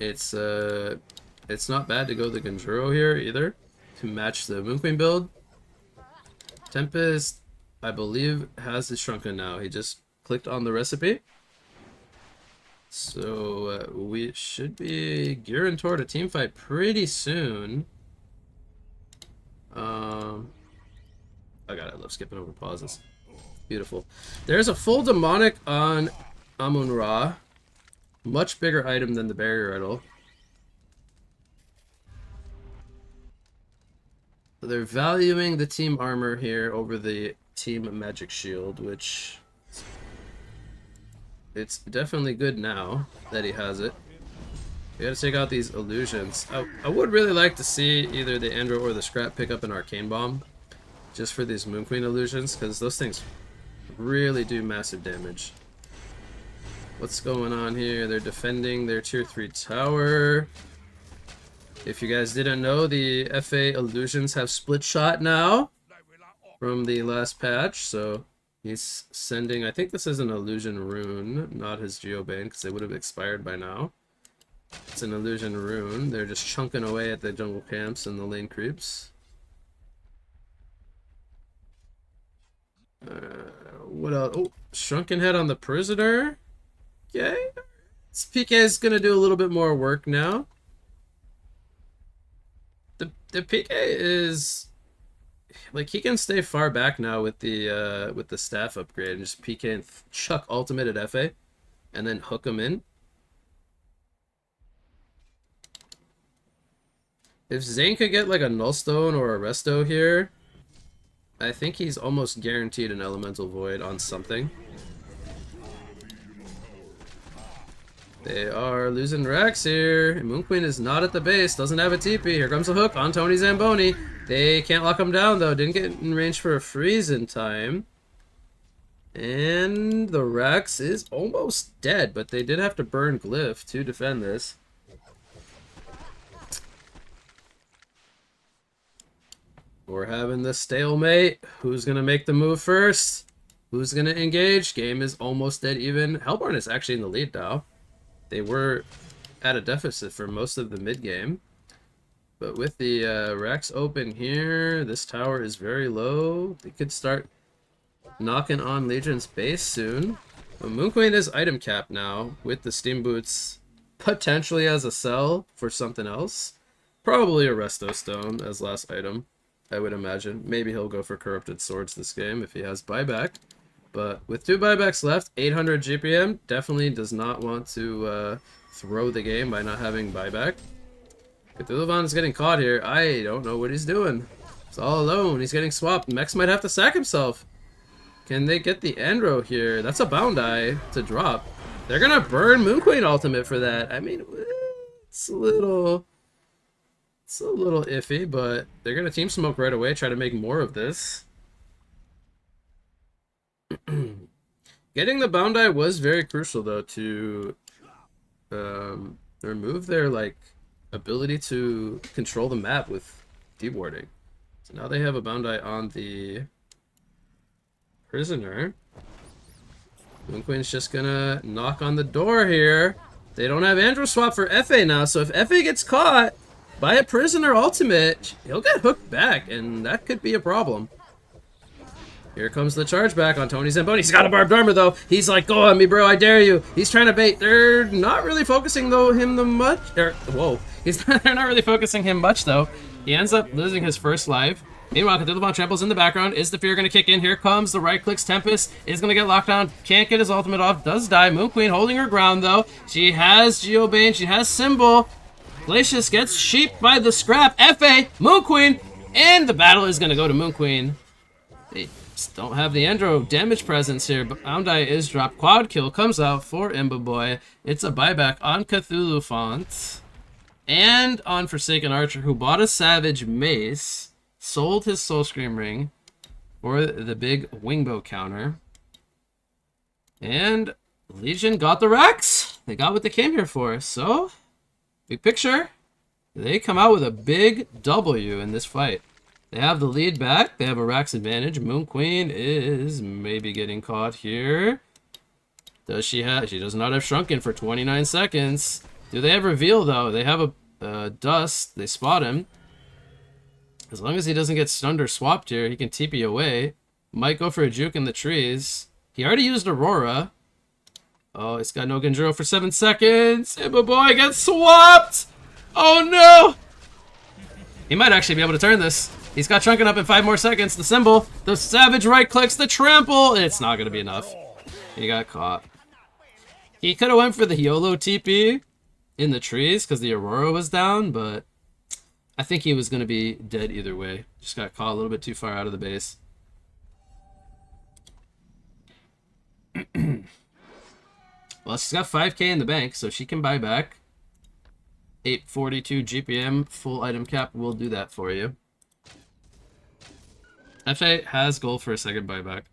It's not bad to go the Genjuro here either to match the Moon Queen build. Tempest, I believe, has his Shrunken now. He just clicked on the recipe. So we should be gearing toward a team fight pretty soon. Oh god, I love skipping over pauses. Beautiful. There's a full demonic on Amun-Ra. Much bigger item than the barrier idol. They're valuing the team armor here over the team magic shield, which it's definitely good now that he has it. You gotta take out these illusions. I would really like to see either the Andro or the Scrap pick up an Arcane Bomb just for these Moon Queen illusions, because those things really do massive damage. What's going on here? They're defending their tier 3 tower. If you guys didn't know, the FA illusions have split shot now from the last patch, so he's sending, I think this is an illusion rune, not his Geobane, because they would have expired by now. It's an illusion rune. They're just chunking away at the jungle camps and the lane creeps. What else? Oh, Shrunken Head on the Prisoner. Okay, this PK is gonna do a little bit more work now. The PK is like he can stay far back now with the staff upgrade and just PK and chuck ultimate at FA, and then hook him in. If Zane could get like a Nullstone or a Resto here, I think he's almost guaranteed an Elemental Void on something. They are losing Rex here. Moon Queen is not at the base, doesn't have a TP. Here comes a hook on Tony Zamboni. They can't lock him down though. Didn't get in range for a freeze in time. And the Rex is almost dead, but they did have to burn Glyph to defend this. We're having the stalemate. Who's gonna make the move first? Who's gonna engage? Game is almost dead even. Hellborn is actually in the lead now. They were at a deficit for most of the mid-game. But with the Rex open here, this tower is very low. They could start knocking on Legion's base soon. But Moon Queen is item capped now with the Steam Boots potentially as a sell for something else. Probably a Resto Stone as last item, I would imagine. Maybe he'll go for Corrupted Swords this game if he has buyback. But with 2 buybacks left, 800 GPM, definitely does not want to throw the game by not having buyback. Cthulhuvan is getting caught here. I don't know what he's doing. He's all alone. He's getting swapped. Mex might have to sack himself. Can they get the Andro here? That's a Bound Eye to drop. They're going to burn Moon Queen ultimate for that. I mean, it's a little iffy, but they're going to team smoke right away, try to make more of this. Getting the Bound Eye was very crucial though to remove their like ability to control the map with dewarding. So now they have a Bound Eye on the Prisoner. Moon Queen's just gonna knock on the door here. They don't have Andro swap for FA now, so if FA gets caught by a Prisoner ultimate, he'll get hooked back, and that could be a problem. Here comes the charge back on Tony Zamboni. He's got a barbed armor, though. He's like, go on me, bro. I dare you. He's trying to bait. They're not really focusing, though, him the much. Whoa. They're not really focusing him much, though. He ends up losing his first life. Meanwhile, Cthulhu tramples in the background. Is the fear going to kick in? Here comes the right clicks. Tempest is going to get locked down. Can't get his ultimate off. Does die. Moon Queen holding her ground, though. She has Geobane. She has Symbol. Glacius gets sheeped by the scrap. FA. Moon Queen. And the battle is going to go to Moon Queen. They just don't have the Andro damage presence here, but Boundai is dropped. Quad kill comes out for Imba Boy. It's a buyback on Cthulhu Font and on Forsaken Archer, who bought a Savage Mace, sold his Soul Scream Ring for the big Wingbow counter. And Legion got the Rex. They got what they came here for. So, big picture, they come out with a big W in this fight. They have the lead back. They have a Rax advantage. Moon Queen is maybe getting caught here. Does she have? She does not have Shrunken for 29 seconds. Do they have Reveal, though? They have a Dust. They spot him. As long as he doesn't get stunned or swapped here, he can TP away. Might go for a juke in the trees. He already used Aurora. Oh, it's got no Genjuro for 7 seconds. Imba Boy gets swapped. Oh, no. He might actually be able to turn this. He's got Shrunken up in 5 more seconds. The Symbol. The Savage right clicks. The Trample. It's not going to be enough. He got caught. He could have went for the YOLO TP in the trees because the Aurora was down, but I think he was going to be dead either way. Just got caught a little bit too far out of the base. Well, she's got 5k in the bank, so she can buy back. 842 GPM, full item cap will do that for you. FA has gold for a second buyback.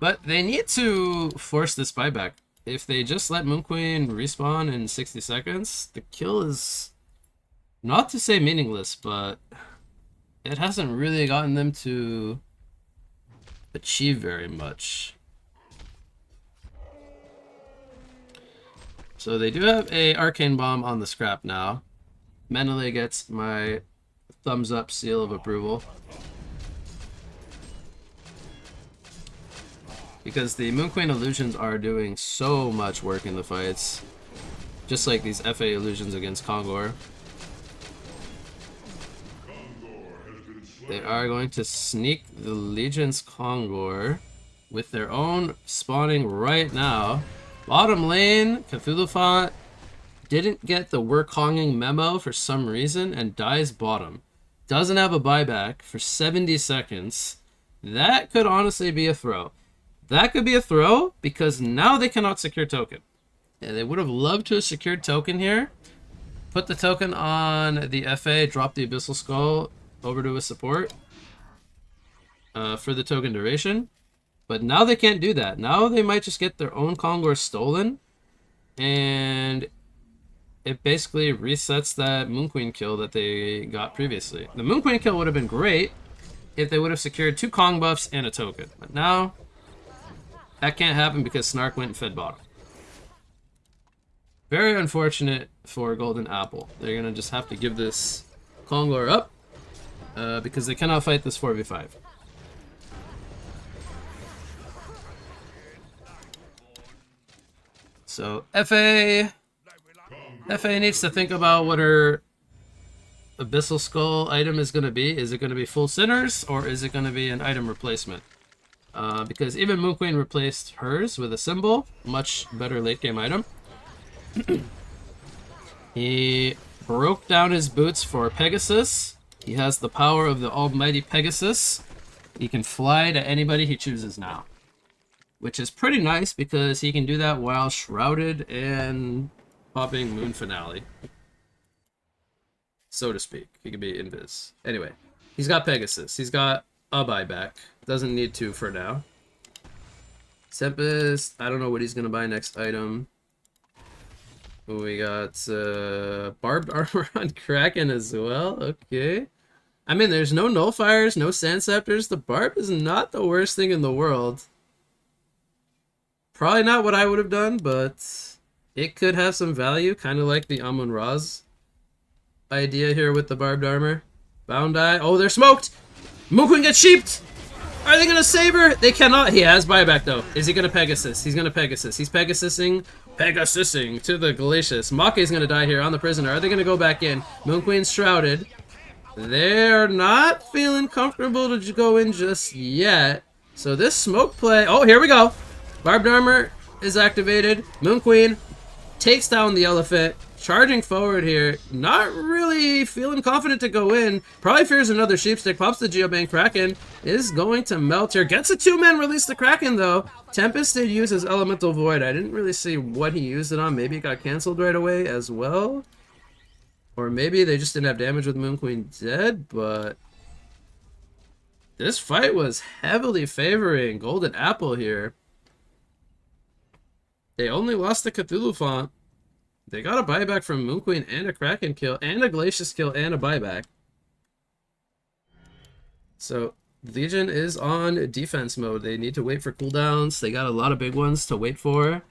But they need to force this buyback. If they just let Moon Queen respawn in 60 seconds, the kill is, not to say meaningless, but it hasn't really gotten them to achieve very much. So they do have a Arcane Bomb on the scrap now. Menele gets my thumbs up seal of approval. Because the Moon Queen illusions are doing so much work in the fights. Just like these FA illusions against Kongor. They are going to sneak the Legion's Kongor with their own spawning right now. Bottom lane, Cthulhu Font didn't get the We're Konging memo for some reason and dies bottom. Doesn't have a buyback for 70 seconds. That could honestly be a throw. That could be a throw because now they cannot secure token. Yeah, they would have loved to have secured token here. Put the token on the FA, drop the Abyssal Skull over to a support for the token duration. But now they can't do that. Now they might just get their own Kongor stolen. And it basically resets that Moon Queen kill that they got previously. The Moon Queen kill would have been great if they would have secured 2 Kong buffs and a token. But now that can't happen because Snark went and fed bottom. Very unfortunate for Golden Apple. They're going to just have to give this Kongor up because they cannot fight this 4v5. So FA needs to think about what her Abyssal Skull item is going to be. Is it going to be full Sinners or is it going to be an item replacement? Because even Moon Queen replaced hers with a Symbol, much better late game item. He broke down his boots for Pegasus. He has the power of the almighty Pegasus. He can fly to anybody he chooses now. Which is pretty nice because he can do that while shrouded and popping Moon Finale. So to speak. He can be invis. Anyway, he's got Pegasus. He's got a buyback. Doesn't need to for now. Tempest, I don't know what he's going to buy next item. We got barbed armor on Kraken as well. Okay. I mean, there's no Nullfires, no Sand Scepters. The barb is not the worst thing in the world. Probably not what I would have done, but it could have some value. Kind of like the Amun-Ra's idea here with the barbed armor. Bound Eye. Oh, they're smoked! Moon Queen gets sheeped! Are they gonna save her? They cannot. He has buyback though. Is he gonna Pegasus? He's gonna Pegasus. He's Pegasusing to the Glacius. Make's gonna die here on the prisoner. Are they gonna go back in? Moon Queen's shrouded. They're not feeling comfortable to go in just yet. So this smoke play. Oh, here we go. Barbed armor is activated. Moon Queen takes down the elephant. Charging forward here, not really feeling confident to go in. Probably fears another sheepstick. Pops the Geobank. Kraken is going to melt here. Gets a 2-man release the Kraken though. Tempest did use his Elemental Void. I didn't really see what he used it on. Maybe it got canceled right away as well. Or maybe they just didn't have damage with Moon Queen dead, but this fight was heavily favoring Golden Apple here. They only lost the Cthulhu font. They got a buyback from Moon Queen and a Kraken kill and a Glacius kill and a buyback. So Legion is on defense mode. They need to wait for cooldowns. They got a lot of big ones to wait for.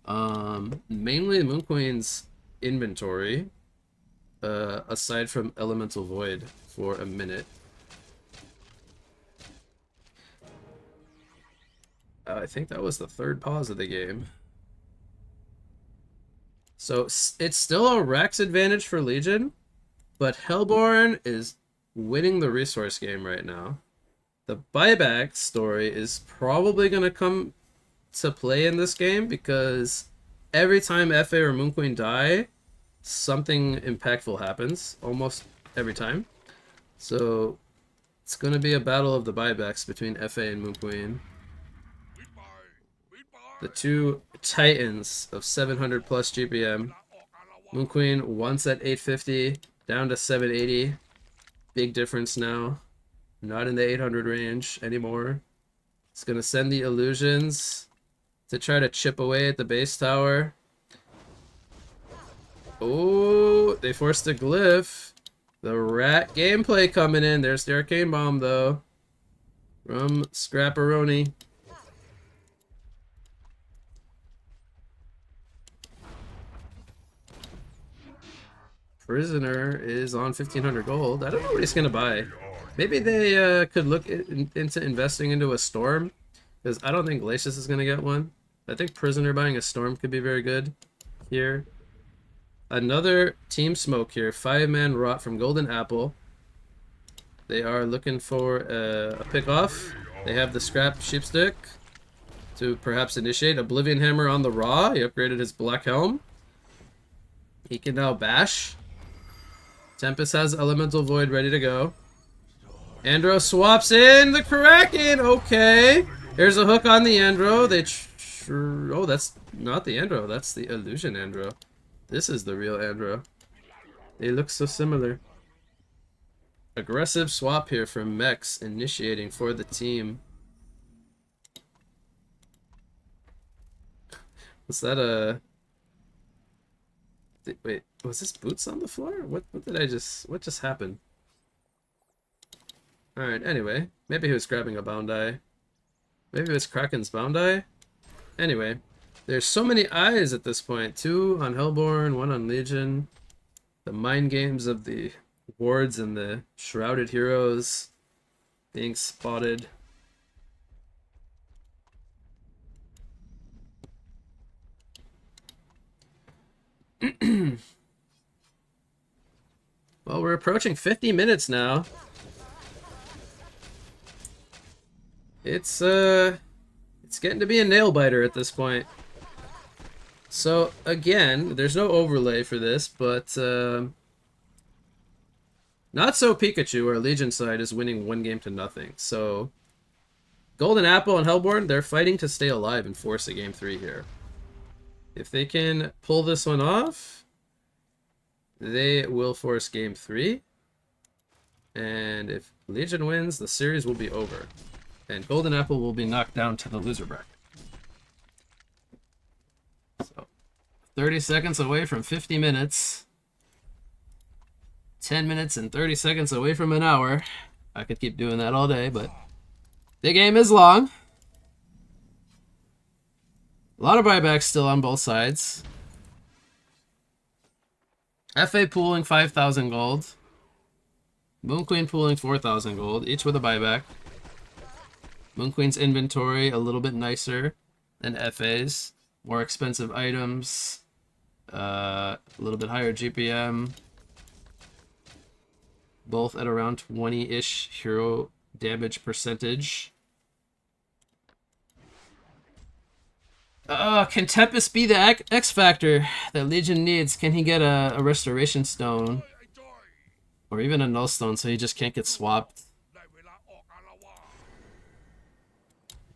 Mainly Moon Queen's inventory. Aside from Elemental Void for a minute. I think that was the third pause of the game. So it's still a Rex advantage for Legion, but Hellborn is winning the resource game right now. The buyback story is probably going to come to play in this game because every time FA or Moon Queen die, something impactful happens almost every time. So it's going to be a battle of the buybacks between FA and Moon Queen. The two titans of 700 plus GPM. Moon Queen once at 850, down to 780. Big difference now. Not in the 800 range anymore. It's going to send the illusions to try to chip away at the base tower. Oh, they forced a glyph. The rat gameplay coming in. There's the arcane bomb though. From Scrapperoni. Prisoner is on 1500 gold. I don't know what he's gonna buy. Maybe they could look into investing into a storm, because I don't think Glacius is gonna get one. I think Prisoner buying a storm could be very good here. Another team smoke here. 5-man rot from Golden Apple. They are looking for a pick off. They have the scrap sheepstick to perhaps initiate. Oblivion Hammer on the Raw. He upgraded his black helm. He can now bash. Tempest has Elemental Void ready to go. Andro swaps in the Kraken. Okay. Here's a hook on the Andro. Oh, that's not the Andro. That's the illusion Andro. This is the real Andro. They look so similar. Aggressive swap here from Mex initiating for the team. Was that a... Wait, was this boots on the floor? What just happened? Alright, anyway. Maybe he was grabbing a Boundai. Maybe it was Kraken's Boundai? Anyway. There's so many eyes at this point. 2 on Hellborn, 1 on Legion. The mind games of the wards and the shrouded heroes being spotted. Well, we're approaching 50 minutes now. It's getting to be a nail biter at this point. So again, there's no overlay for this, but Not So Pikachu, our Legion side, is winning 1-0. So Golden Apple and Hellborn, they're fighting to stay alive and force a game 3 here. If they can pull this one off, they will force game 3. And if Legion wins, the series will be over. And Golden Apple will be knocked down to the loser bracket. So, 30 seconds away from 50 minutes. 10 minutes and 30 seconds away from an hour. I could keep doing that all day, but the game is long. A lot of buybacks still on both sides. FA pooling 5,000 gold. Moon Queen pooling 4,000 gold, each with a buyback. Moon Queen's inventory a little bit nicer than FA's. More expensive items. A little bit higher GPM. Both at around 20-ish hero damage percentage. Can Tempest be the X Factor that Legion needs? Can he get a Restoration Stone? Or even a Null Stone so he just can't get swapped?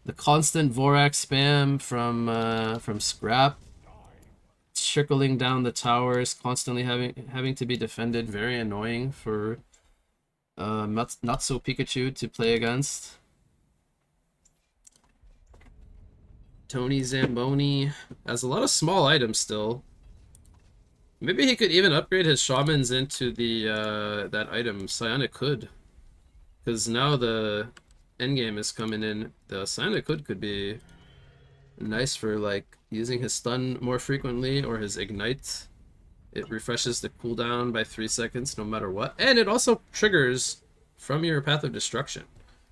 The constant Vorax spam from Scrap. Trickling down the towers, constantly having to be defended. Very annoying for not so Pikachu to play against. Tony Zamboni has a lot of small items still. Maybe he could even upgrade his shamans into the that item. Psionic Hood. Because now the endgame is coming in. The Psionic Hood could be nice for like using his stun more frequently or his ignite. It refreshes the cooldown by 3 seconds no matter what. And it also triggers from your Path of Destruction.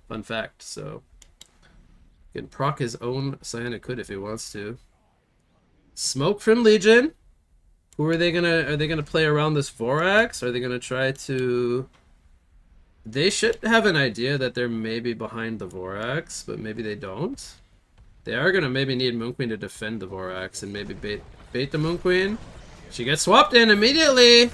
Fun fact. So he can proc his own Psionic Hood if he wants to. Smoke from Legion. Who are they gonna play around this Vorax? Are they gonna try to... They should have an idea that they're maybe behind the Vorax, but maybe they don't. They are gonna maybe need Moon Queen to defend the Vorax and maybe bait the Moon Queen. She gets swapped in immediately.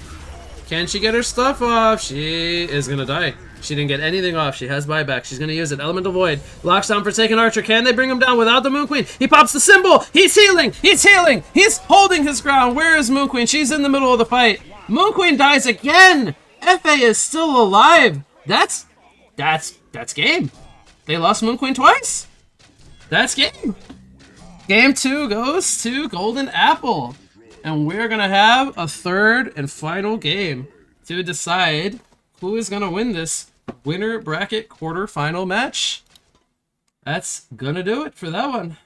Can she get her stuff off? She is gonna die. She didn't get anything off. She has buyback. She's gonna use it. Elemental Void. Locks down Forsaken Archer. Can they bring him down without the Moon Queen? He pops the symbol. He's healing. He's healing. He's holding his ground. Where is Moon Queen? She's in the middle of the fight. Moon Queen dies again. FA is still alive. That's game. They lost Moon Queen twice. That's game. Game 2 goes to Golden Apple. And we're going to have a third and final game to decide who is going to win this winner bracket quarterfinal match. That's going to do it for that one.